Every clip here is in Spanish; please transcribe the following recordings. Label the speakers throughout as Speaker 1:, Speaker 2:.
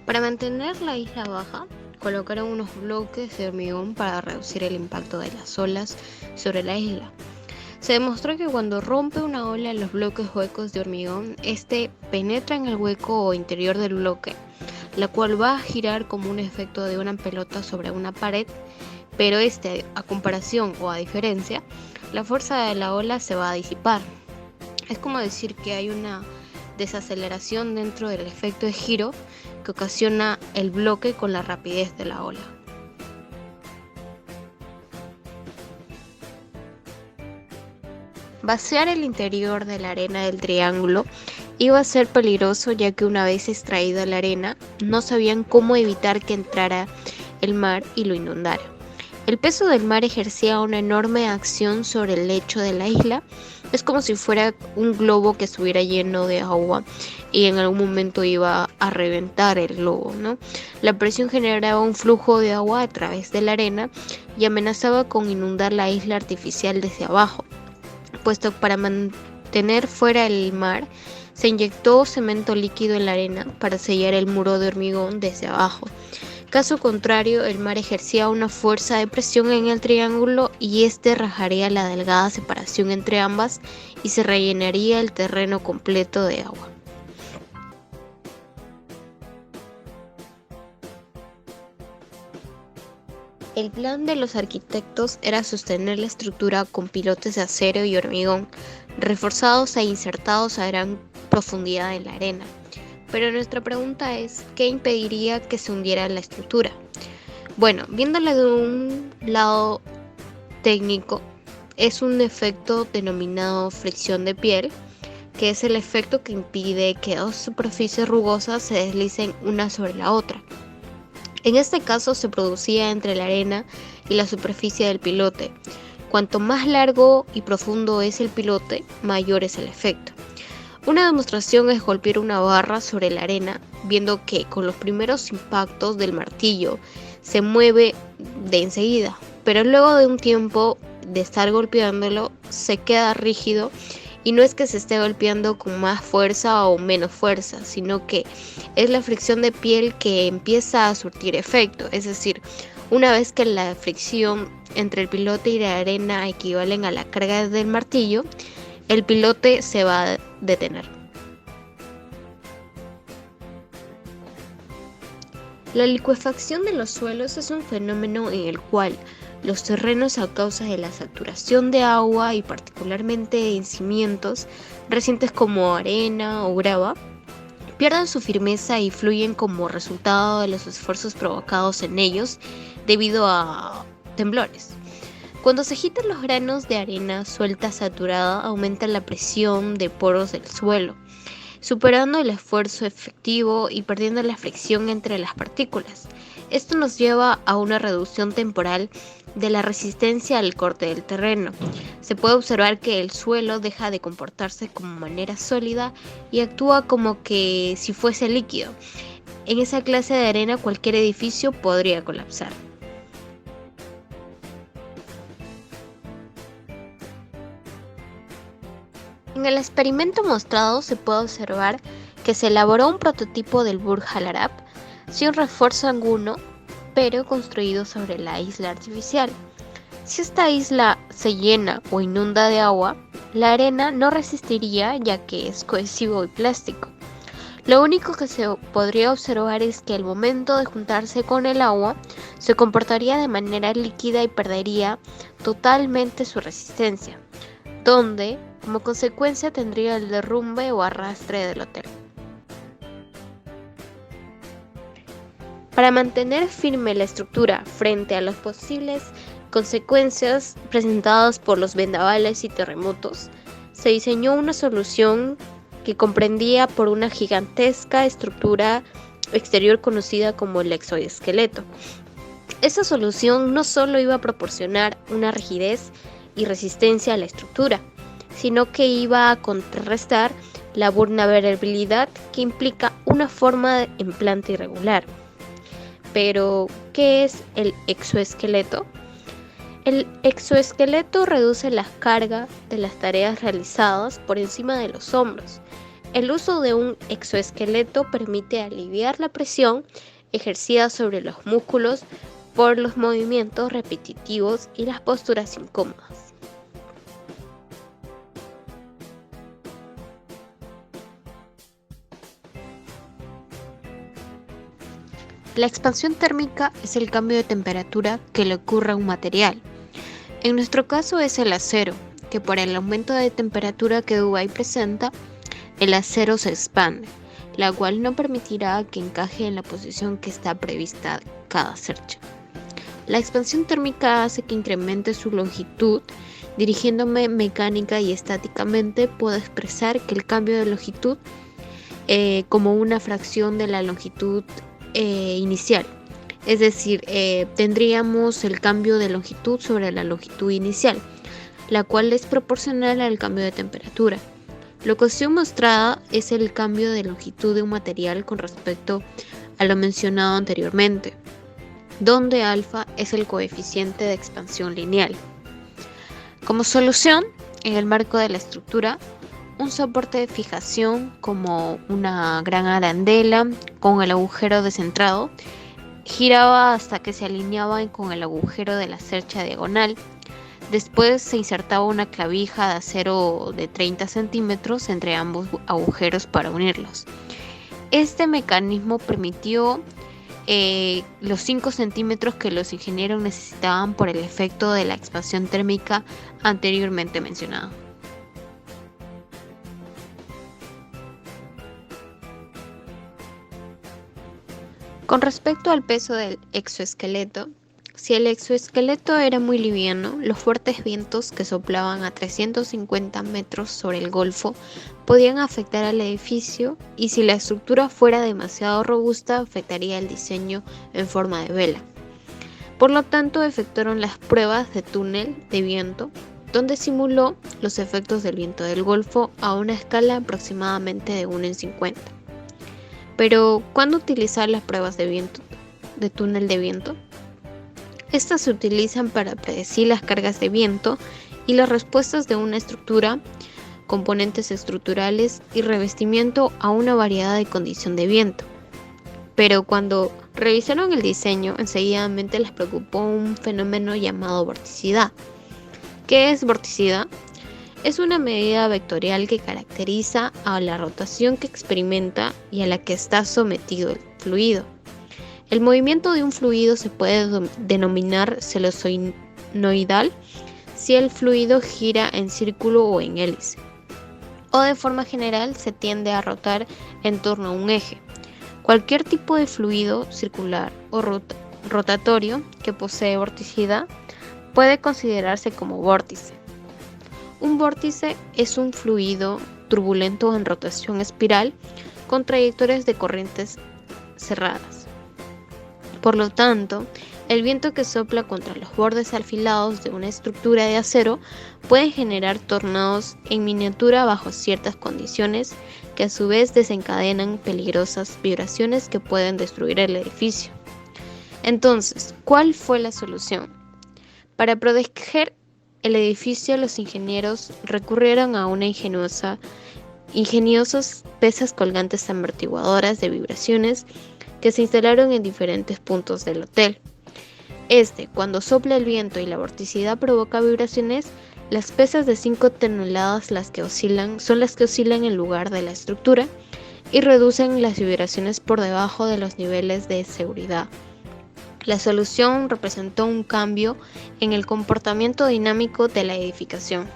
Speaker 1: Para mantener la isla baja, colocaron unos bloques de hormigón para reducir el impacto de las olas sobre la isla. Se demostró que cuando rompe una ola en los bloques huecos de hormigón, este penetra en el hueco o interior del bloque, la cual va a girar como un efecto de una pelota sobre una pared, pero a comparación o a diferencia, la fuerza de la ola se va a disipar. Es como decir que hay una desaceleración dentro del efecto de giro que ocasiona el bloque con la rapidez de la ola. Vaciar el interior de la arena del triángulo iba a ser peligroso, ya que una vez extraída la arena, no sabían cómo evitar que entrara el mar y lo inundara. El peso del mar ejercía una enorme acción sobre el lecho de la isla. Es como si fuera un globo que estuviera lleno de agua y en algún momento iba a reventar el globo, ¿no? La presión generaba un flujo de agua a través de la arena y amenazaba con inundar la isla artificial desde abajo, puesto que para mantener fuera el mar se inyectó cemento líquido en la arena para sellar el muro de hormigón desde abajo. Caso contrario, el mar ejercía una fuerza de presión en el triángulo y este rajaría la delgada separación entre ambas y se rellenaría el terreno completo de agua. El plan de los arquitectos era sostener la estructura con pilotes de acero y hormigón, reforzados e insertados a gran profundidad en la arena. Pero nuestra pregunta es, ¿qué impediría que se hundiera la estructura? Bueno, viéndole de un lado técnico, es un efecto denominado fricción de piel, que es el efecto que impide que dos superficies rugosas se deslicen una sobre la otra. En este caso se producía entre la arena y la superficie del pilote. Cuanto más largo y profundo es el pilote, mayor es el efecto. Una demostración es golpear una barra sobre la arena, viendo que con los primeros impactos del martillo se mueve de enseguida, pero luego de un tiempo de estar golpeándolo se queda rígido, y no es que se esté golpeando con más fuerza o menos fuerza, sino que es la fricción de piel que empieza a surtir efecto. Es decir, una vez que la fricción entre el pilote y la arena equivalen a la carga del martillo, el pilote se va a detener. La licuefacción de los suelos es un fenómeno en el cual los terrenos, a causa de la saturación de agua y particularmente en cimientos recientes como arena o grava, pierden su firmeza y fluyen como resultado de los esfuerzos provocados en ellos debido a temblores. Cuando se agitan los granos de arena suelta saturada, aumenta la presión de poros del suelo, superando el esfuerzo efectivo y perdiendo la fricción entre las partículas. Esto nos lleva a una reducción temporal de la resistencia al corte del terreno. Se puede observar que el suelo deja de comportarse como manera sólida y actúa como que si fuese líquido. En esa clase de arena cualquier edificio podría colapsar. En el experimento mostrado se puede observar que se elaboró un prototipo del Burj Al Arab sin refuerzo alguno, pero construido sobre la isla artificial. Si esta isla se llena o inunda de agua, la arena no resistiría, ya que es cohesivo y plástico. Lo único que se podría observar es que al momento de juntarse con el agua, se comportaría de manera líquida y perdería totalmente su resistencia, donde como consecuencia tendría el derrumbe o arrastre del hotel. Para mantener firme la estructura frente a las posibles consecuencias presentadas por los vendavales y terremotos, se diseñó una solución que comprendía por una gigantesca estructura exterior conocida como el exoesqueleto. Esta solución no solo iba a proporcionar una rigidez y resistencia a la estructura, sino que iba a contrarrestar la vulnerabilidad que implica una forma en planta irregular. Pero, ¿qué es el exoesqueleto? El exoesqueleto reduce la carga de las tareas realizadas por encima de los hombros. El uso de un exoesqueleto permite aliviar la presión ejercida sobre los músculos por los movimientos repetitivos y las posturas incómodas. La expansión térmica es el cambio de temperatura que le ocurre a un material. En nuestro caso es el acero, que por el aumento de temperatura que Dubái presenta, el acero se expande, la cual no permitirá que encaje en la posición que está prevista cada cercha. La expansión térmica hace que incremente su longitud. Dirigiéndome mecánica y estáticamente, puedo expresar que el cambio de longitud como una fracción de la longitud inicial. Es decir, tendríamos el cambio de longitud sobre la longitud inicial, la cual es proporcional al cambio de temperatura. La ecuación mostrada es el cambio de longitud de un material con respecto a lo mencionado anteriormente, donde alfa es el coeficiente de expansión lineal. Como solución, en el marco de la estructura, un soporte de fijación como una gran arandela con el agujero descentrado giraba hasta que se alineaba con el agujero de la cercha diagonal. Después se insertaba una clavija de acero de 30 centímetros entre ambos agujeros para unirlos. Este mecanismo permitió los 5 centímetros que los ingenieros necesitaban por el efecto de la expansión térmica anteriormente mencionado. Con respecto al peso del exoesqueleto, si el exoesqueleto era muy liviano, los fuertes vientos que soplaban a 350 metros sobre el golfo podían afectar al edificio, y si la estructura fuera demasiado robusta, afectaría el diseño en forma de vela. Por lo tanto, efectuaron las pruebas de túnel de viento, donde simuló los efectos del viento del golfo a una escala aproximadamente de 1 en 50. Pero, ¿cuándo utilizar las pruebas de túnel de viento? Estas se utilizan para predecir las cargas de viento y las respuestas de una estructura, componentes estructurales y revestimiento a una variedad de condición de viento. Pero cuando revisaron el diseño, enseguidamente les preocupó un fenómeno llamado vorticidad. ¿Qué es vorticidad? Es una medida vectorial que caracteriza a la rotación que experimenta y a la que está sometido el fluido. El movimiento de un fluido se puede denominar sinusoidal si el fluido gira en círculo o en hélice, o de forma general se tiende a rotar en torno a un eje. Cualquier tipo de fluido circular o rotatorio que posee vorticidad puede considerarse como vórtice. Un vórtice es un fluido turbulento en rotación espiral con trayectorias de corrientes cerradas. Por lo tanto, el viento que sopla contra los bordes afilados de una estructura de acero puede generar tornados en miniatura bajo ciertas condiciones, que a su vez desencadenan peligrosas vibraciones que pueden destruir el edificio. Entonces, ¿cuál fue la solución? Para proteger el edificio, los ingenieros recurrieron a una ingeniosas pesas colgantes amortiguadoras de vibraciones que se instalaron en diferentes puntos del hotel. Cuando sopla el viento y la vorticidad provoca vibraciones, las pesas de 5 toneladas son las que oscilan en lugar de la estructura y reducen las vibraciones por debajo de los niveles de seguridad. La solución representó un cambio en el comportamiento dinámico de la edificación.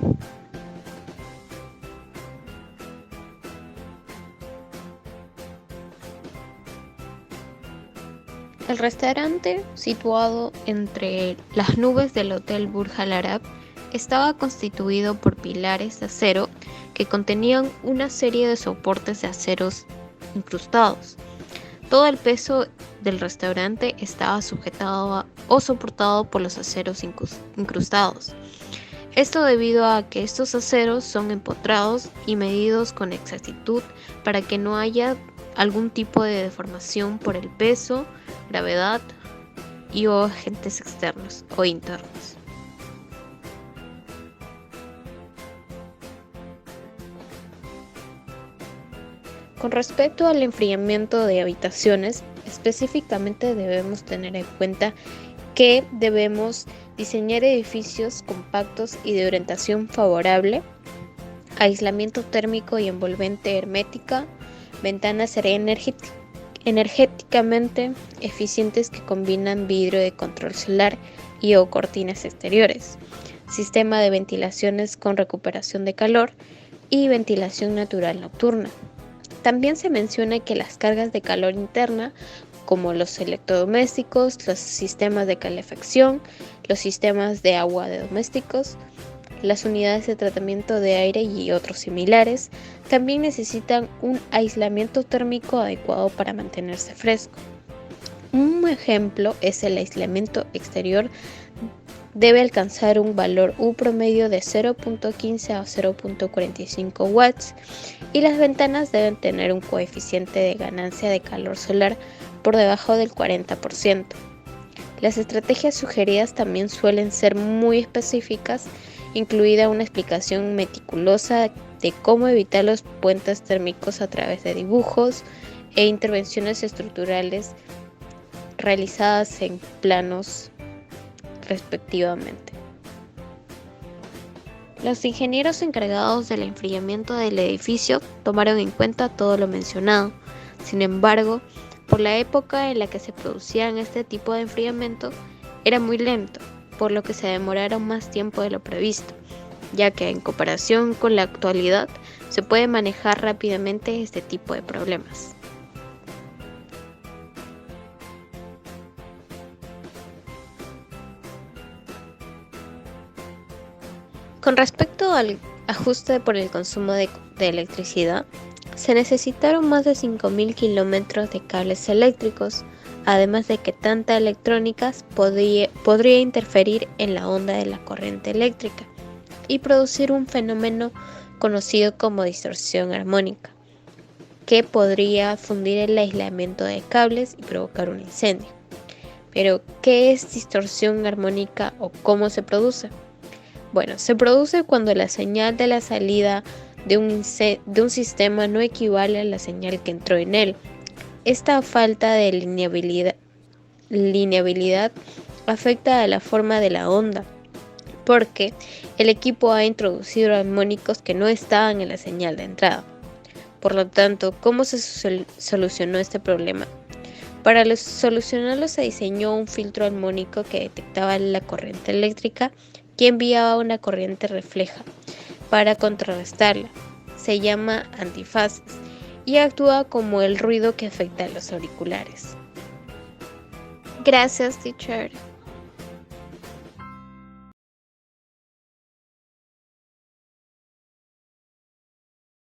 Speaker 1: El restaurante, situado entre las nubes del Hotel Burj Al Arab, estaba constituido por pilares de acero que contenían una serie de soportes de aceros incrustados. Todo el peso del restaurante estaba sujetado o soportado por los aceros incrustados. Esto debido a que estos aceros son empotrados y medidos con exactitud para que no haya algún tipo de deformación por el peso, gravedad o agentes externos o internos. Con respecto al enfriamiento de habitaciones, específicamente debemos tener en cuenta que debemos diseñar edificios compactos y de orientación favorable, aislamiento térmico y envolvente hermética, ventanas energéticamente eficientes que combinan vidrio de control solar y o cortinas exteriores, sistema de ventilaciones con recuperación de calor y ventilación natural nocturna. También se menciona que las cargas de calor interna, como los electrodomésticos, los sistemas de calefacción, los sistemas de agua de domésticos, las unidades de tratamiento de aire y otros similares, también necesitan un aislamiento térmico adecuado para mantenerse fresco. Un ejemplo es el aislamiento exterior. Debe alcanzar un valor U promedio de 0.15 a 0.45 watts y las ventanas deben tener un coeficiente de ganancia de calor solar por debajo del 40%. Las estrategias sugeridas también suelen ser muy específicas, incluida una explicación meticulosa de cómo evitar los puentes térmicos a través de dibujos e intervenciones estructurales realizadas en planos respectivamente. Los ingenieros encargados del enfriamiento del edificio tomaron en cuenta todo lo mencionado. Sin embargo, por la época en la que se producían este tipo de enfriamiento, era muy lento, por lo que se demoraron más tiempo de lo previsto, ya que en comparación con la actualidad se puede manejar rápidamente este tipo de problemas. Con respecto al ajuste por el consumo de electricidad, se necesitaron más de 5.000 kilómetros de cables eléctricos, además de que tanta electrónica podría interferir en la onda de la corriente eléctrica y producir un fenómeno conocido como distorsión armónica, que podría fundir el aislamiento de cables y provocar un incendio. Pero, ¿qué es distorsión armónica o cómo se produce? Bueno, se produce cuando la señal de la salida de un sistema no equivale a la señal que entró en él. Esta falta de lineabilidad afecta a la forma de la onda, porque el equipo ha introducido armónicos que no estaban en la señal de entrada. Por lo tanto, ¿cómo se solucionó este problema? Para solucionarlo se diseñó un filtro armónico que detectaba la corriente eléctrica y enviaba una corriente refleja para contrarrestarla. Se llama antifaces y actúa como el ruido que afecta a los auriculares. Gracias, teacher.